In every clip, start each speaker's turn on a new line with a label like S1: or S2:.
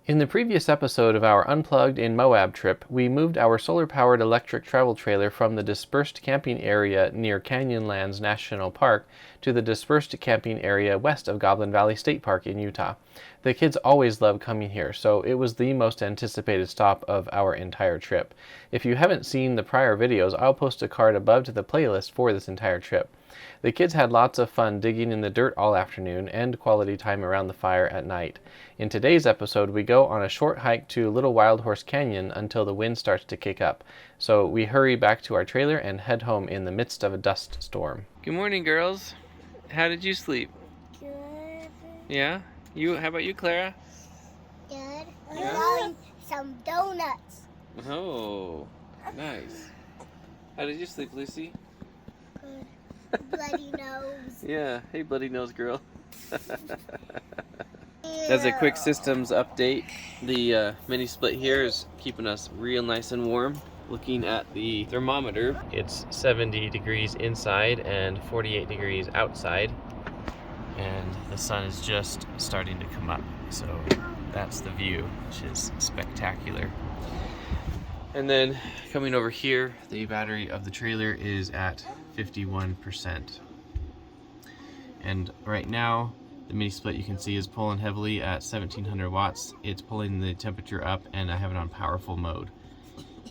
S1: In the previous episode of our Unplugged in Moab trip, we moved our solar-powered electric travel trailer from the dispersed camping area near Canyonlands National Park to the dispersed camping area west of Goblin Valley State Park in Utah. The kids always love coming here, so it was the most anticipated stop of our entire trip. If you haven't seen the prior videos, I'll post a card above to the playlist for this entire trip. The kids had lots of fun digging in the dirt all afternoon and quality time around the fire at night. In today's episode, we go on a short hike to Little Wild Horse Canyon until the wind starts to kick up. So we hurry back to our trailer and head home in the midst of a dust storm. Good morning, girls. How did you sleep?
S2: Good.
S1: Yeah? How about you, Clara?
S2: Good.
S1: Yeah?
S2: I'm having some donuts.
S1: Oh, nice. How did you sleep, Lucy?
S2: Good. Bloody nose.
S1: Yeah. Hey, bloody nose girl. As a quick systems update, the mini split here is keeping us real nice and warm. Looking at the thermometer, it's 70 degrees inside and 48 degrees outside. And the sun is just starting to come up. So that's the view, which is spectacular. And then coming over here, the battery of the trailer is at 51%. And right now, the mini split you can see is pulling heavily at 1700 watts. It's pulling the temperature up, and I have it on powerful mode.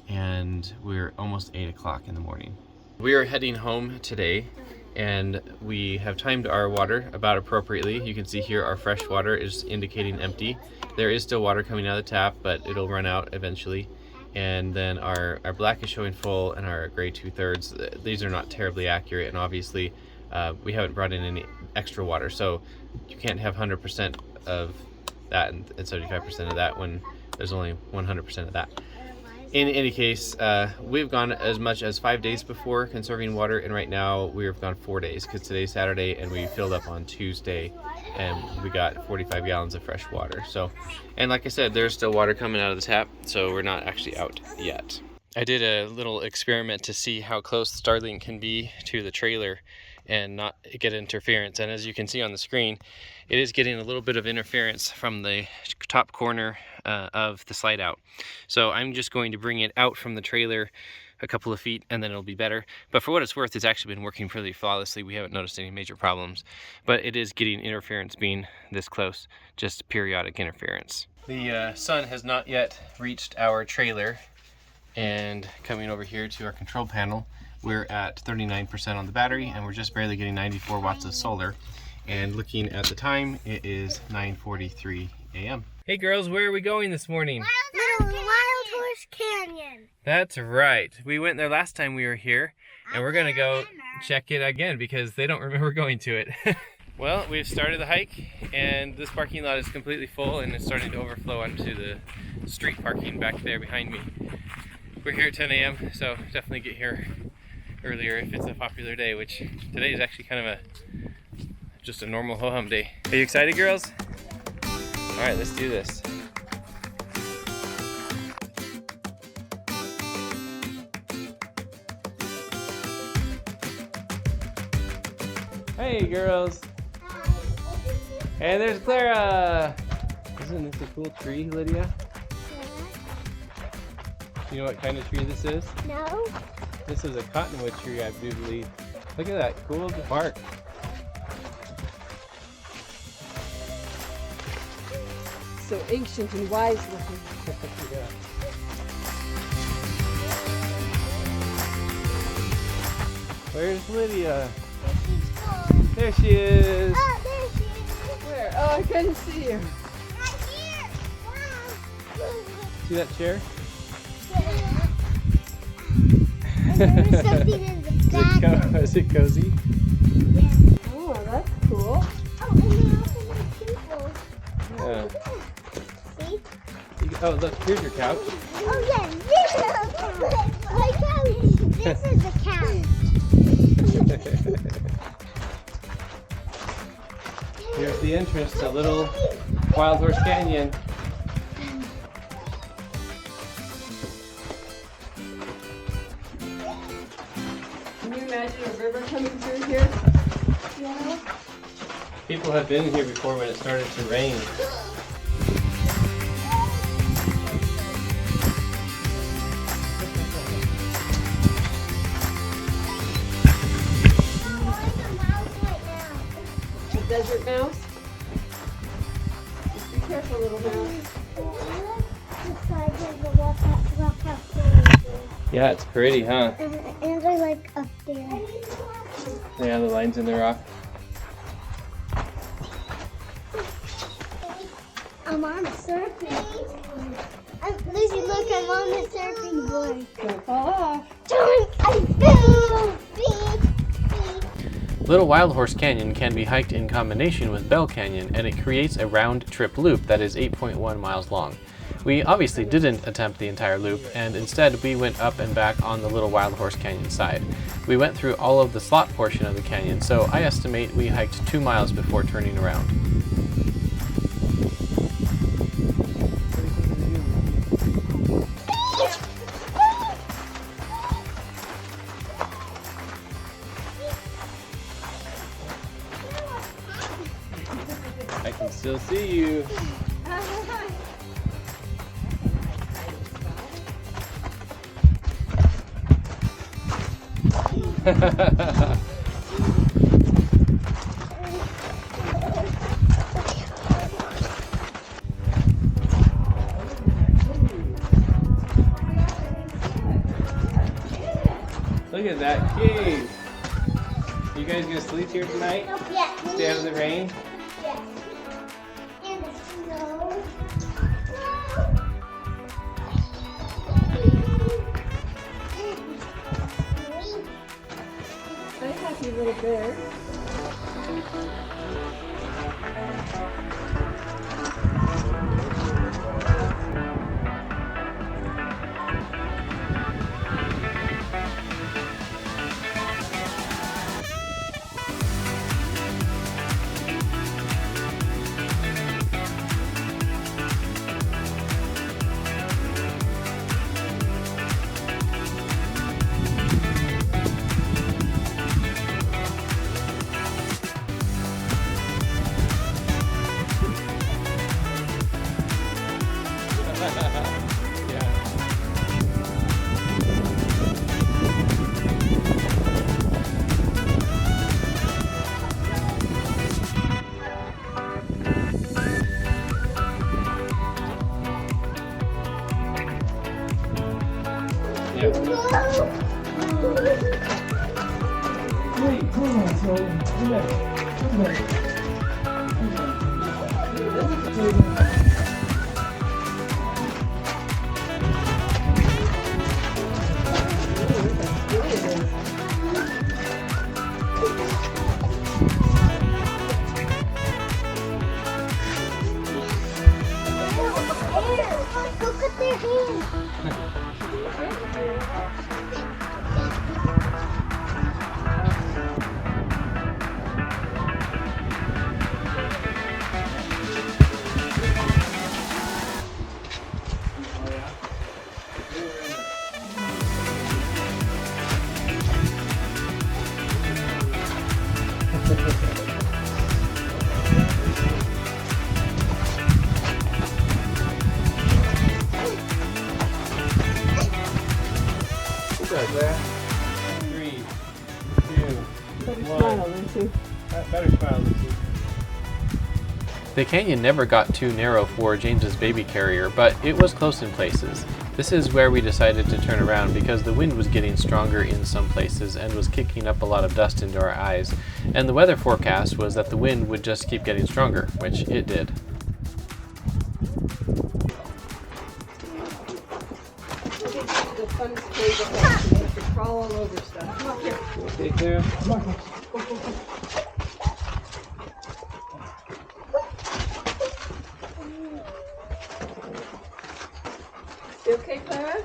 S1: And we're almost 8 o'clock in the morning. We are heading home today, and we have timed our water about appropriately. You can see here our fresh water is indicating empty. There is still water coming out of the tap, but it'll run out eventually. And then our black is showing full, and our gray 2/3. These are not terribly accurate, and obviously we haven't brought in any extra water, so you can't have 100% of that and 75% of that when there's only 100% of that. In any case, we've gone as much as 5 days before conserving water, and right now we've gone 4 days because today's Saturday and we filled up on Tuesday and we got 45 gallons of fresh water. So, and like I said, there's still water coming out of the tap, so we're not actually out yet. I did a little experiment to see how close Starlink can be to the trailer and not get interference, and as you can see on the screen, it is getting a little bit of interference from the top corner of the slide out. So I'm just going to bring it out from the trailer a couple of feet and then it'll be better. But for what it's worth, it's actually been working pretty flawlessly. We haven't noticed any major problems, but it is getting interference being this close, just periodic interference. The sun has not yet reached our trailer, and coming over here to our control panel, we're at 39% on the battery and we're just barely getting 94 watts of solar. And looking at the time, it is 9:43 a.m. Hey girls, where are we going this morning?
S2: Little Wild Horse Canyon.
S1: That's right. We went there last time we were here, and we're gonna go check it again because they don't remember going to it. Well, we've started the hike, and this parking lot is completely full and it's starting to overflow onto the street parking back there behind me. We're here at 10 a.m., so definitely get here earlier if it's a popular day, which today is actually kind of just a normal ho-hum day. Are you excited, girls? All right, let's do this. Hey, girls. Hey, there's Clara. Isn't this a cool tree, Lydia? Do you know what kind of tree this is?
S2: No.
S1: This is a cottonwood tree, I do believe. Look at that cool bark.
S3: So ancient and wise looking.
S1: Yeah. Where's Lydia? There she is.
S2: Oh, there she is.
S3: Where? Oh, I couldn't see you.
S2: Right here. Wow.
S1: See that chair?
S2: And there's something in the back.
S1: Is it cozy?
S2: Yeah.
S3: Oh, that's cool.
S2: Oh, and they also have people.
S1: Yeah.
S2: See?
S1: Oh, look, here's your couch.
S2: Oh, yeah, this is my couch. This is the couch.
S1: Here's the entrance to Little Wild Horse Canyon.
S3: Can you imagine a river coming through here?
S2: Yeah.
S1: People have been here before when it started to rain.
S3: hurt, Mouse? Just be careful, little mouse.
S1: Yeah, it's pretty, huh?
S2: And I like up there.
S1: Yeah, the lines in the rock.
S2: I'm on a surfing. Lucy, look, I'm on the surfing board.
S3: Don't fall off.
S1: Little Wild Horse Canyon can be hiked in combination with Bell Canyon, and it creates a round-trip loop that is 8.1 miles long. We obviously didn't attempt the entire loop, and instead we went up and back on the Little Wild Horse Canyon side. We went through all of the slot portion of the canyon, so I estimate we hiked 2 miles before turning around. I can still see you. Look at that cave. You guys gonna sleep here tonight?
S2: Yeah.
S1: Stay out of the rain?
S2: Yes. And the snow.
S3: Hi, happy little bear.
S2: Look at their hands.
S1: That. 3, 2,
S3: Better
S1: 1.
S3: smile, Lucy.
S1: Better smile, Lucy. The canyon never got too narrow for James's baby carrier, but it was close in places. This is where we decided to turn around because the wind was getting stronger in some places and was kicking up a lot of dust into our eyes, and the weather forecast was that the wind would just keep getting stronger, which it did.
S3: The funnest cave of all. You have to crawl all over stuff. Come up here.
S1: Okay, Clara.
S3: Come on. Go, go, go. You okay, Clara?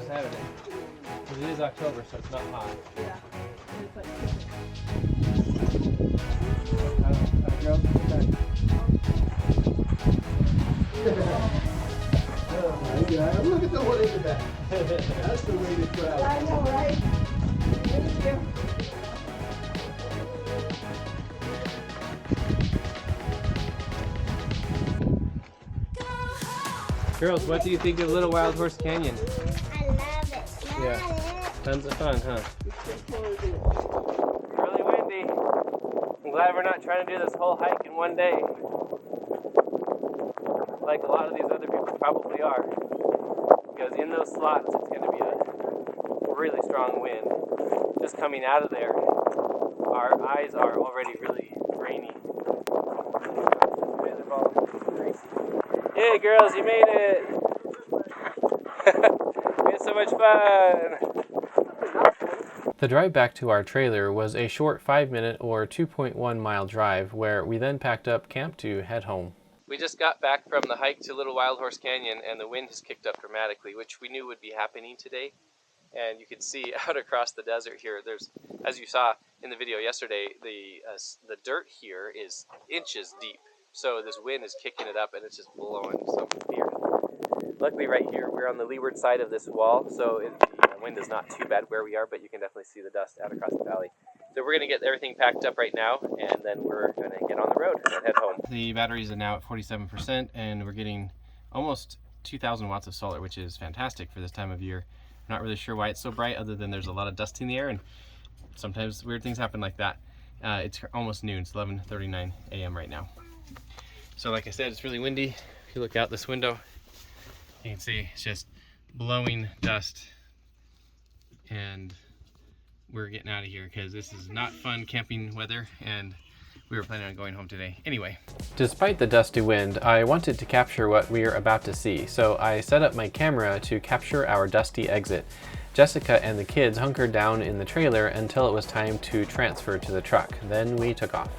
S1: Saturday. Because it is October, so it's not hot.
S3: Yeah. It's like
S4: Look at the one in the back. That's the way to travel.
S3: I know, right?
S1: Girls, what do you think of Little Wild Horse Canyon?
S2: I love it.
S1: Yeah. Tons of fun, huh? Really windy. I'm glad we're not trying to do this whole hike in one day, like a lot of these other people probably are. Because in those slots, it's going to be a really strong wind. Just coming out of there, our eyes are already really rainy. Yay, girls, you made it! We had so much fun! The drive back to our trailer was a short 5-minute or 2.1 mile drive where we then packed up camp to head home. We just got back from the hike to Little Wild Horse Canyon and the wind has kicked up dramatically, which we knew would be happening today. And you can see out across the desert here, there's, as you saw in the video yesterday, the dirt here is inches deep. So this wind is kicking it up and it's just blowing some here. Luckily right here, we're on the leeward side of this wall, so the wind is not too bad where we are, but you can definitely see the dust out across the valley. So we're going to get everything packed up right now, and then we're going to get on the road and head home. The batteries are now at 47%, and we're getting almost 2,000 watts of solar, which is fantastic for this time of year. I'm not really sure why it's so bright, other than there's a lot of dust in the air, and sometimes weird things happen like that. It's almost noon, it's 11:39 a.m. right now. So like I said, it's really windy. If you look out this window, you can see it's just blowing dust, and we're getting out of here because this is not fun camping weather, and we were planning on going home today anyway. Despite the dusty wind, I wanted to capture what we are about to see, so I set up my camera to capture our dusty exit. Jessica and the kids hunkered down in the trailer until it was time to transfer to the truck. Then we took off.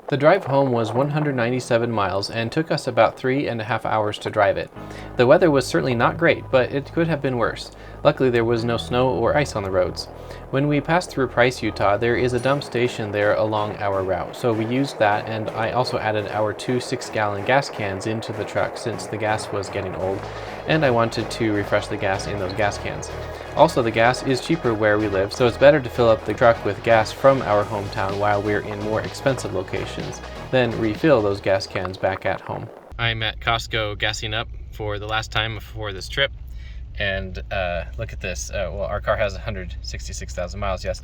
S1: The drive home was 197 miles and took us about 3.5 hours to drive it. The weather was certainly not great, but it could have been worse. Luckily there was no snow or ice on the roads. When we passed through Price, Utah, there is a dump station there along our route, so we used that, and I also added our 2 6-gallon gas cans into the truck since the gas was getting old, and I wanted to refresh the gas in those gas cans. Also, the gas is cheaper where we live, so it's better to fill up the truck with gas from our hometown while we're in more expensive locations, then refill those gas cans back at home. I'm at Costco gassing up for the last time before this trip, and look at this. Well, our car has 166,000 miles, yes,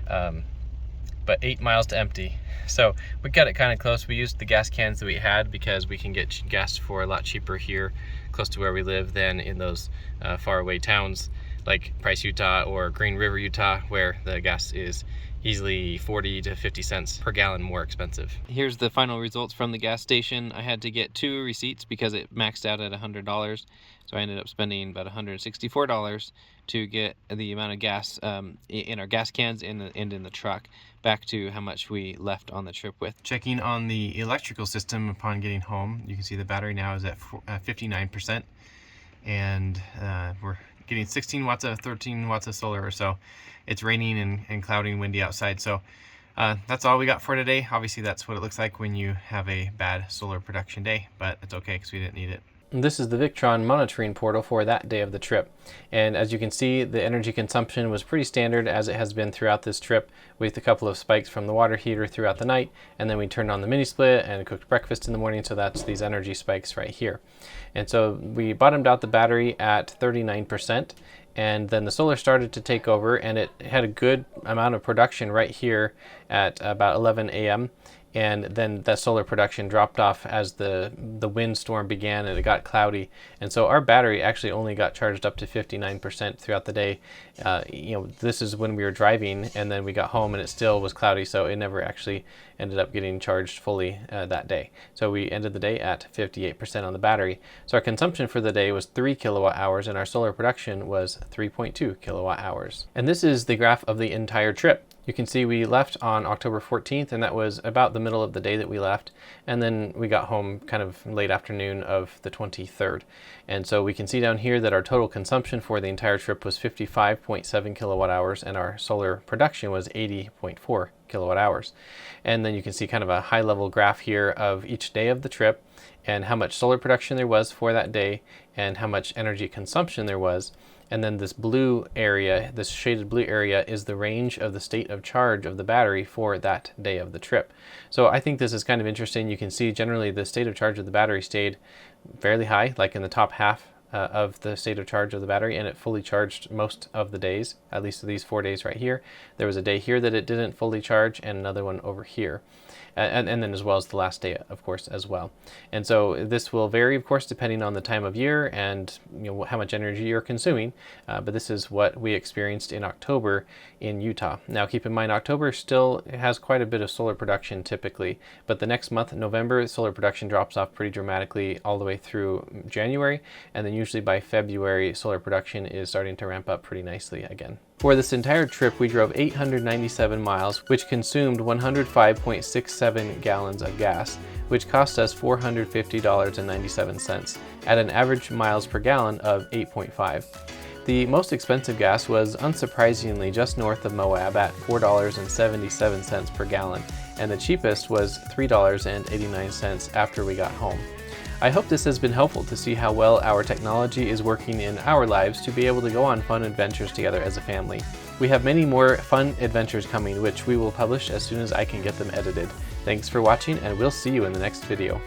S1: but 8 miles to empty. So we got it kind of close. We used the gas cans that we had because we can get gas for a lot cheaper here close to where we live than in those faraway towns like Price, Utah, or Green River, Utah, where the gas is easily 40 to 50 cents per gallon more expensive. Here's the final results from the gas station. I had to get 2 receipts because it maxed out at $100, so I ended up spending about $164 to get the amount of gas in our gas cans and in the truck back to how much we left on the trip with. Checking on the electrical system upon getting home, you can see the battery now is at 59%, and we're getting 16 watts of 13 watts of solar or so. It's raining and cloudy and windy outside, so that's all we got for today. Obviously that's what it looks like when you have a bad solar production day, but it's okay because we didn't need it. This is the Victron Monitoring Portal for that day of the trip, and as you can see, the energy consumption was pretty standard as it has been throughout this trip, with a couple of spikes from the water heater throughout the night, and then we turned on the mini split and cooked breakfast in the morning, so that's these energy spikes right here. And so we bottomed out the battery at 39%, and then the solar started to take over, and it had a good amount of production right here at about 11 a.m. and then that solar production dropped off as the windstorm began and it got cloudy, and so our battery actually only got charged up to 59% throughout the day. This is when we were driving, and then we got home and it still was cloudy, so it never actually ended up getting charged fully that day. So we ended the day at 58% on the battery. So our consumption for the day was 3 kilowatt hours and our solar production was 3.2 kilowatt hours. And this is the graph of the entire trip. You can see we left on October 14th, and that was about the middle of the day that we left, and then we got home kind of late afternoon of the 23rd. And so we can see down here that our total consumption for the entire trip was 55.7 kilowatt hours, and our solar production was 80.4 kilowatt hours. And then you can see kind of a high level graph here of each day of the trip and how much solar production there was for that day and how much energy consumption there was. And then this blue area, this shaded blue area, is the range of the state of charge of the battery for that day of the trip. So I think this is kind of interesting. You can see generally the state of charge of the battery stayed fairly high, like in the top half of the state of charge of the battery, and it fully charged most of the days, at least these 4 days right here. There was a day here that it didn't fully charge, and another one over here. And then as well as the last day, of course, as well. And so this will vary, of course, depending on the time of year and how much energy you're consuming. But this is what we experienced in October in Utah. Now, keep in mind, October still has quite a bit of solar production typically, but the next month, November, solar production drops off pretty dramatically all the way through January, and then usually by February, solar production is starting to ramp up pretty nicely again. For this entire trip, we drove 897 miles, which consumed 105.67 gallons of gas, which cost us $450.97 at an average miles per gallon of 8.5. The most expensive gas was unsurprisingly just north of Moab at $4.77 per gallon, and the cheapest was $3.89 after we got home. I hope this has been helpful to see how well our technology is working in our lives to be able to go on fun adventures together as a family. We have many more fun adventures coming, which we will publish as soon as I can get them edited. Thanks for watching, and we'll see you in the next video.